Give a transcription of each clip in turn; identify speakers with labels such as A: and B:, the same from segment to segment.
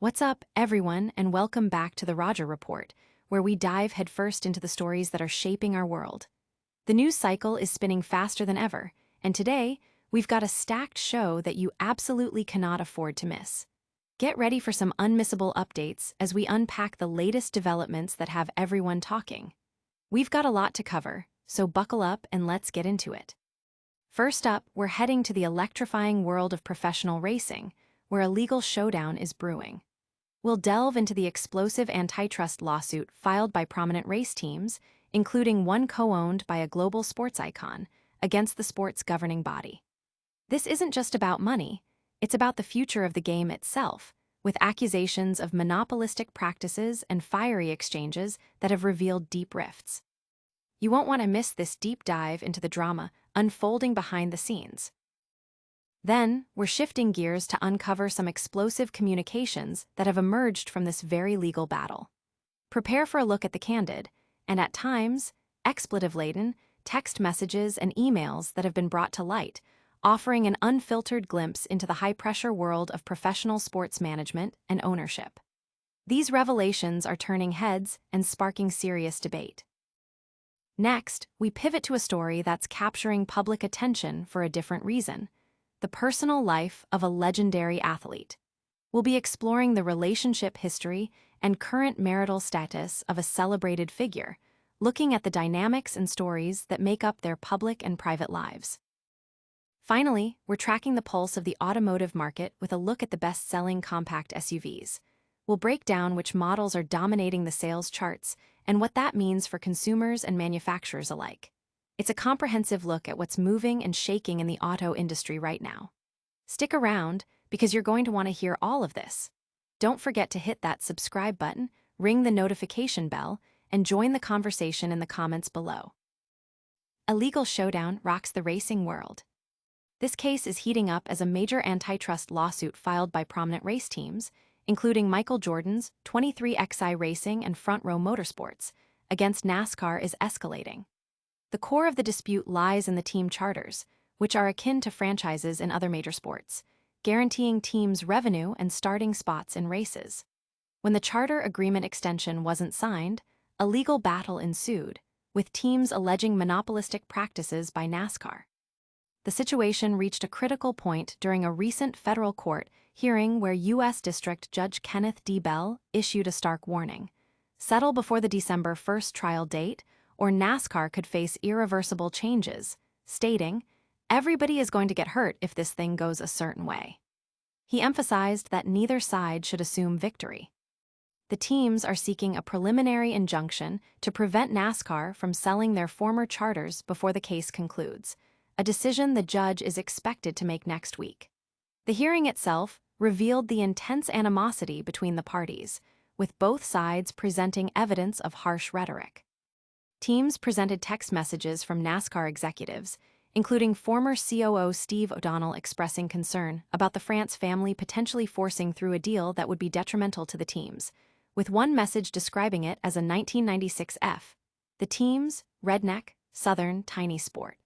A: What's up, everyone, and welcome back to the Roger Report, where we dive headfirst into the stories that are shaping our world. The news cycle is spinning faster than ever, and today, we've got a stacked show that you absolutely cannot afford to miss. Get ready for some unmissable updates as we unpack the latest developments that have everyone talking. We've got a lot to cover, so buckle up and let's get into it. First up, we're heading to the electrifying world of professional racing, where a legal showdown is brewing. We'll delve into the explosive antitrust lawsuit filed by prominent race teams, including one co-owned by a global sports icon, against the sport's governing body. This isn't just about money, it's about the future of the game itself, with accusations of monopolistic practices and fiery exchanges that have revealed deep rifts. You won't want to miss this deep dive into the drama unfolding behind the scenes. Then, we're shifting gears to uncover some explosive communications that have emerged from this very legal battle. Prepare for a look at the candid, and at times, expletive-laden, text messages and emails that have been brought to light, offering an unfiltered glimpse into the high-pressure world of professional sports management and ownership. These revelations are turning heads and sparking serious debate. Next, we pivot to a story that's capturing public attention for a different reason: the personal life of a legendary athlete. We'll be exploring the relationship history and current marital status of a celebrated figure, looking at the dynamics and stories that make up their public and private lives. Finally, we're tracking the pulse of the automotive market with a look at the best-selling compact SUVs. We'll break down which models are dominating the sales charts and what that means for consumers and manufacturers alike. It's a comprehensive look at what's moving and shaking in the auto industry right now. Stick around, because you're going to want to hear all of this. Don't forget to hit that subscribe button, ring the notification bell, and join the conversation in the comments below. A legal showdown rocks the racing world. This case is heating up as a major antitrust lawsuit filed by prominent race teams, including Michael Jordan's 23XI Racing and Front Row Motorsports, against NASCAR is escalating. The core of the dispute lies in the team charters, which are akin to franchises in other major sports, guaranteeing teams revenue and starting spots in races. When the charter agreement extension wasn't signed, a legal battle ensued, with teams alleging monopolistic practices by NASCAR. The situation reached a critical point during a recent federal court hearing where U.S. District Judge Kenneth D. Bell issued a stark warning: settle before the December 1st trial date, or NASCAR could face irreversible changes, stating, "Everybody is going to get hurt if this thing goes a certain way." He emphasized that neither side should assume victory. The teams are seeking a preliminary injunction to prevent NASCAR from selling their former charters before the case concludes, a decision the judge is expected to make next week. The hearing itself revealed the intense animosity between the parties, with both sides presenting evidence of harsh rhetoric. Teams presented text messages from NASCAR executives, including former COO Steve O'Donnell expressing concern about the France family potentially forcing through a deal that would be detrimental to the teams, with one message describing it as a 1996 F, the team's redneck, southern, tiny sport.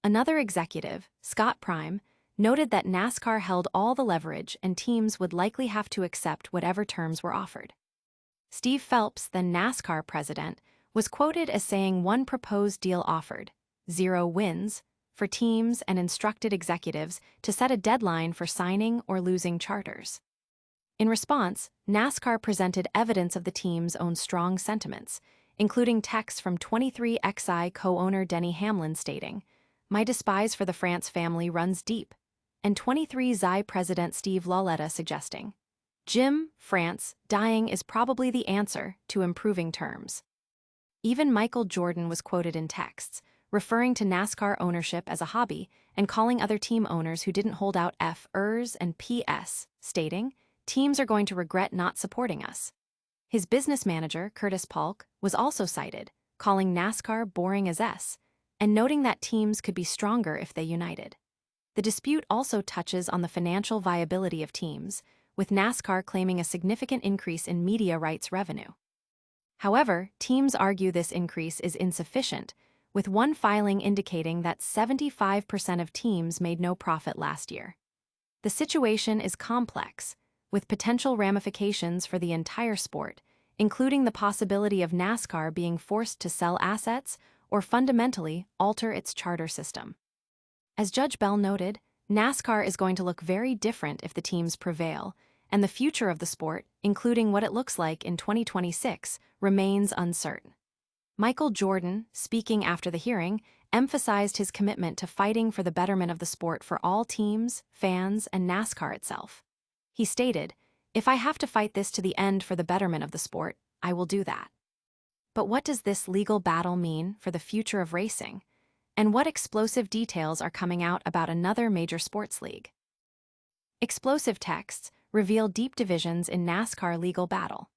A: Another executive, Scott Prime, noted that NASCAR held all the leverage and teams would likely have to accept whatever terms were offered. Steve Phelps, then NASCAR president, was quoted as saying one proposed deal offered, 0 wins, for teams and instructed executives to set a deadline for signing or losing charters. In response, NASCAR presented evidence of the team's own strong sentiments, including texts from 23XI co-owner Denny Hamlin stating, "My despise for the France family runs deep," and 23XI president Steve Lauletta suggesting, "Jim, France, dying is probably the answer to improving terms." Even Michael Jordan was quoted in texts, referring to NASCAR ownership as a hobby and calling other team owners who didn't hold out F's and P's, stating, "Teams are going to regret not supporting us." His business manager, Curtis Polk, was also cited, calling NASCAR boring as S, and noting that teams could be stronger if they united. The dispute also touches on the financial viability of teams, with NASCAR claiming a significant increase in media rights revenue. However, teams argue this increase is insufficient, with one filing indicating that 75% of teams made no profit last year. The situation is complex, with potential ramifications for the entire sport, including the possibility of NASCAR being forced to sell assets or fundamentally alter its charter system. As Judge Bell noted, NASCAR is going to look very different if the teams prevail, and the future of the sport, including what it looks like in 2026, remains uncertain. Michael Jordan, speaking after the hearing, emphasized his commitment to fighting for the betterment of the sport for all teams, fans, and NASCAR itself. He stated, "If I have to fight this to the end for the betterment of the sport, I will do that." But what does this legal battle mean for the future of racing? And what explosive details are coming out about another major sports league? Explosive texts reveal deep divisions in NASCAR legal battle.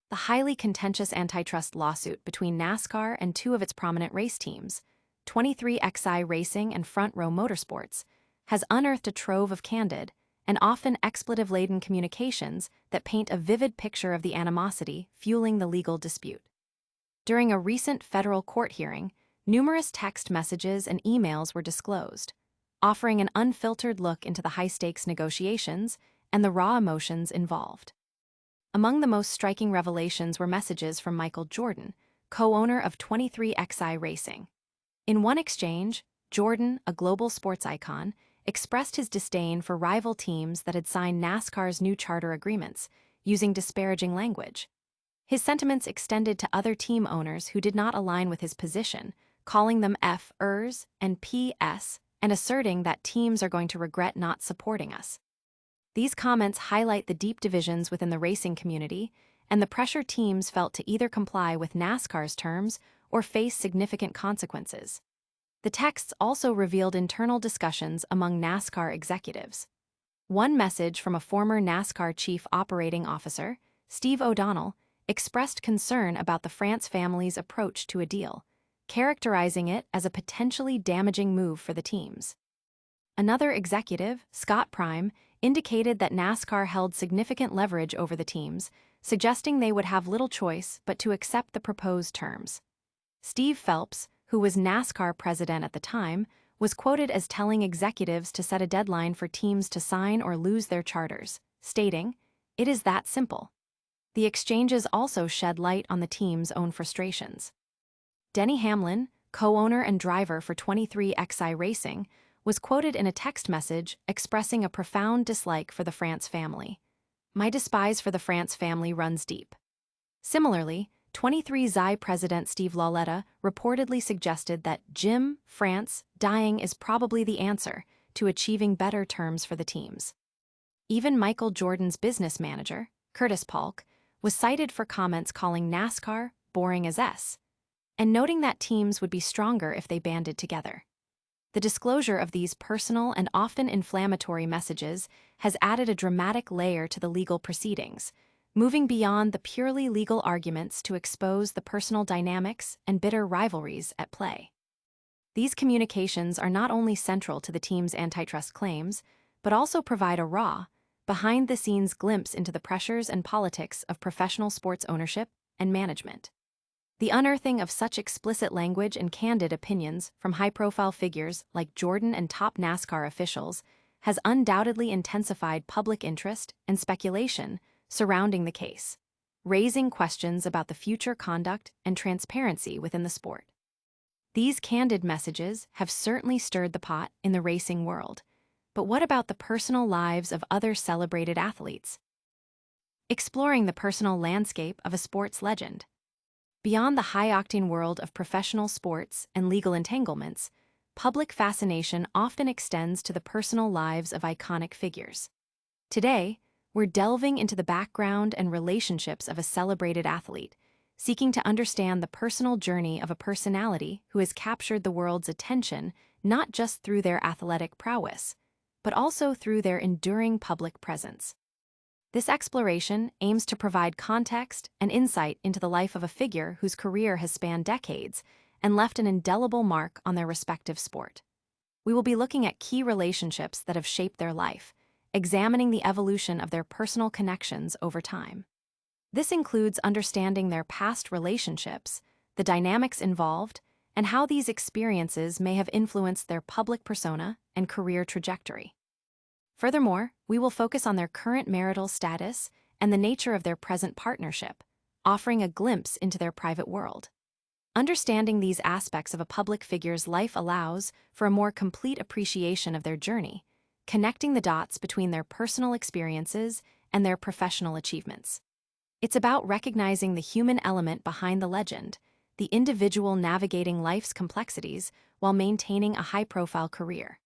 A: The highly contentious antitrust lawsuit between NASCAR and two of its prominent race teams, 23XI Racing and Front Row Motorsports, has unearthed a trove of candid and often expletive-laden communications that paint a vivid picture of the animosity fueling the legal dispute. During a recent federal court hearing, numerous text messages and emails were disclosed, offering an unfiltered look into the high-stakes negotiations and the raw emotions involved. Among the most striking revelations were messages from Michael Jordan, co-owner of 23XI Racing. In one exchange, Jordan, a global sports icon, expressed his disdain for rival teams that had signed NASCAR's new charter agreements, using disparaging language. His sentiments extended to other team owners who did not align with his position, calling them F-ers and P.S., and asserting that teams are going to regret not supporting us. These comments highlight the deep divisions within the racing community and the pressure teams felt to either comply with NASCAR's terms or face significant consequences. The texts also revealed internal discussions among NASCAR executives. One message from a former NASCAR chief operating officer, Steve O'Donnell, expressed concern about the France family's approach to a deal, characterizing it as a potentially damaging move for the teams. Another executive, Scott Prime, indicated that NASCAR held significant leverage over the teams, suggesting they would have little choice but to accept the proposed terms. Steve Phelps, who was NASCAR president at the time, was quoted as telling executives to set a deadline for teams to sign or lose their charters, stating, "It is that simple." The exchanges also shed light on the team's own frustrations. Denny Hamlin, co-owner and driver for 23XI Racing, was quoted in a text message expressing a profound dislike for the France family. "My despise for the France family runs deep." Similarly, 23XI president Steve Lauletta reportedly suggested that Jim France dying is probably the answer to achieving better terms for the teams. Even Michael Jordan's business manager, Curtis Polk, was cited for comments calling NASCAR boring as S, and noting that teams would be stronger if they banded together. The disclosure of these personal and often inflammatory messages has added a dramatic layer to the legal proceedings, moving beyond the purely legal arguments to expose the personal dynamics and bitter rivalries at play. These communications are not only central to the team's antitrust claims, but also provide a raw, behind-the-scenes glimpse into the pressures and politics of professional sports ownership and management. The unearthing of such explicit language and candid opinions from high-profile figures like Jordan and top NASCAR officials has undoubtedly intensified public interest and speculation surrounding the case, raising questions about the future conduct and transparency within the sport. These candid messages have certainly stirred the pot in the racing world, but what about the personal lives of other celebrated athletes? Exploring the personal landscape of a sports legend. Beyond the high-octane world of professional sports and legal entanglements, public fascination often extends to the personal lives of iconic figures. Today, we're delving into the background and relationships of a celebrated athlete, seeking to understand the personal journey of a personality who has captured the world's attention not just through their athletic prowess, but also through their enduring public presence. This exploration aims to provide context and insight into the life of a figure whose career has spanned decades and left an indelible mark on their respective sport. We will be looking at key relationships that have shaped their life, examining the evolution of their personal connections over time. This includes understanding their past relationships, the dynamics involved, and how these experiences may have influenced their public persona and career trajectory. Furthermore, we will focus on their current marital status and the nature of their present partnership, offering a glimpse into their private world. Understanding these aspects of a public figure's life allows for a more complete appreciation of their journey, connecting the dots between their personal experiences and their professional achievements. It's about recognizing the human element behind the legend, the individual navigating life's complexities while maintaining a high-profile career.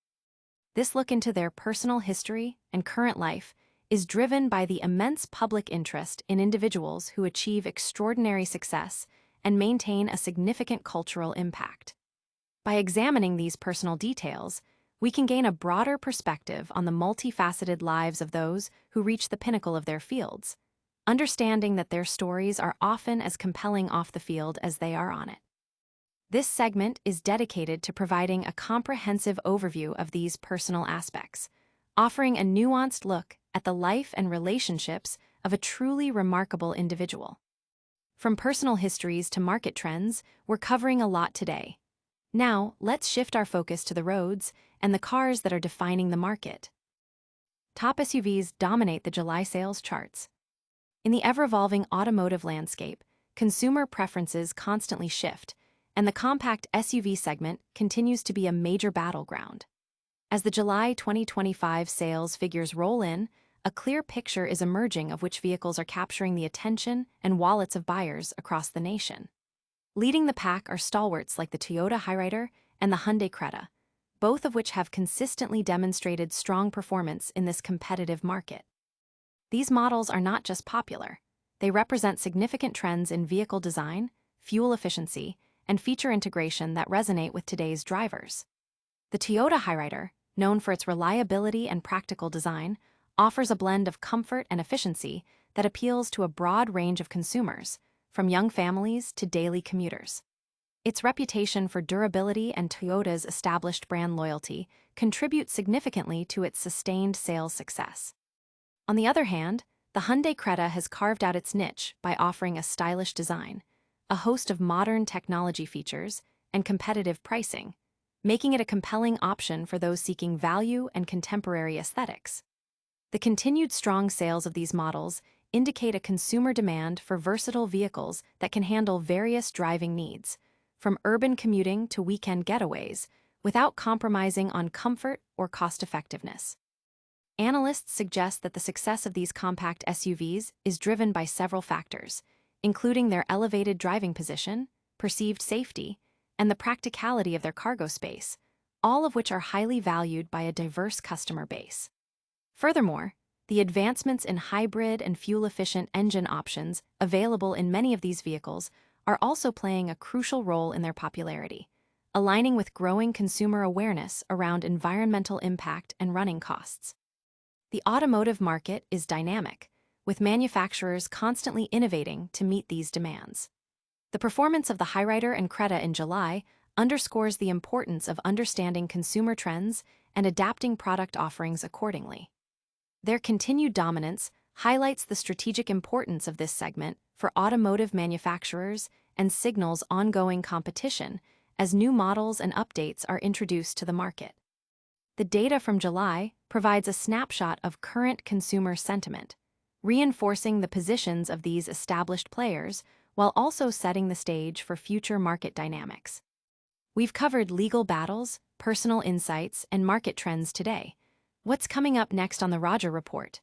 A: This look into their personal history and current life is driven by the immense public interest in individuals who achieve extraordinary success and maintain a significant cultural impact. By examining these personal details, we can gain a broader perspective on the multifaceted lives of those who reach the pinnacle of their fields, understanding that their stories are often as compelling off the field as they are on it. This segment is dedicated to providing a comprehensive overview of these personal aspects, offering a nuanced look at the life and relationships of a truly remarkable individual. From personal histories to market trends, we're covering a lot today. Now, let's shift our focus to the roads and the cars that are defining the market. Top SUVs dominate the July sales charts. In the ever-evolving automotive landscape, consumer preferences constantly shift, and the compact SUV segment continues to be a major battleground. As the July 2025 sales figures roll in, a clear picture is emerging of which vehicles are capturing the attention and wallets of buyers across the nation. Leading the pack are stalwarts like the Toyota Hyryder and the Hyundai Creta, both of which have consistently demonstrated strong performance in this competitive market. These models are not just popular, they represent significant trends in vehicle design, fuel efficiency, and feature integration that resonate with today's drivers. The Toyota Hyryder, known for its reliability and practical design, offers a blend of comfort and efficiency that appeals to a broad range of consumers, from young families to daily commuters. Its reputation for durability and Toyota's established brand loyalty contribute significantly to its sustained sales success. On the other hand, the Hyundai Creta has carved out its niche by offering a stylish design, a host of modern technology features, and competitive pricing, making it a compelling option for those seeking value and contemporary aesthetics. The continued strong sales of these models indicate a consumer demand for versatile vehicles that can handle various driving needs, from urban commuting to weekend getaways, without compromising on comfort or cost-effectiveness. Analysts suggest that the success of these compact SUVs is driven by several factors, including their elevated driving position, perceived safety, and the practicality of their cargo space, all of which are highly valued by a diverse customer base. Furthermore, the advancements in hybrid and fuel-efficient engine options available in many of these vehicles are also playing a crucial role in their popularity, aligning with growing consumer awareness around environmental impact and running costs. The automotive market is dynamic, with manufacturers constantly innovating to meet these demands. The performance of the Hyryder and Creta in July underscores the importance of understanding consumer trends and adapting product offerings accordingly. Their continued dominance highlights the strategic importance of this segment for automotive manufacturers and signals ongoing competition as new models and updates are introduced to the market. The data from July provides a snapshot of current consumer sentiment, reinforcing the positions of these established players while also setting the stage for future market dynamics. We've covered legal battles, personal insights, and market trends today. What's coming up next on the Roger Report?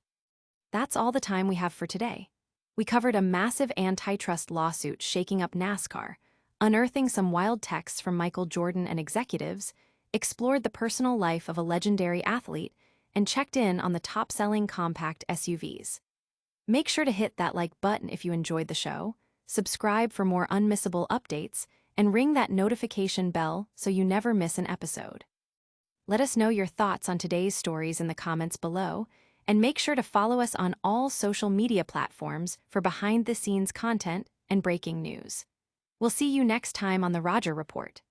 A: That's all the time we have for today. We covered a massive antitrust lawsuit shaking up NASCAR, unearthing some wild texts from Michael Jordan and executives, explored the personal life of a legendary athlete, and checked in on the top-selling compact SUVs. Make sure to hit that like button if you enjoyed the show, subscribe for more unmissable updates, and ring that notification bell so you never miss an episode. Let us know your thoughts on today's stories in the comments below, and make sure to follow us on all social media platforms for behind-the-scenes content and breaking news. We'll see you next time on the Roger Report.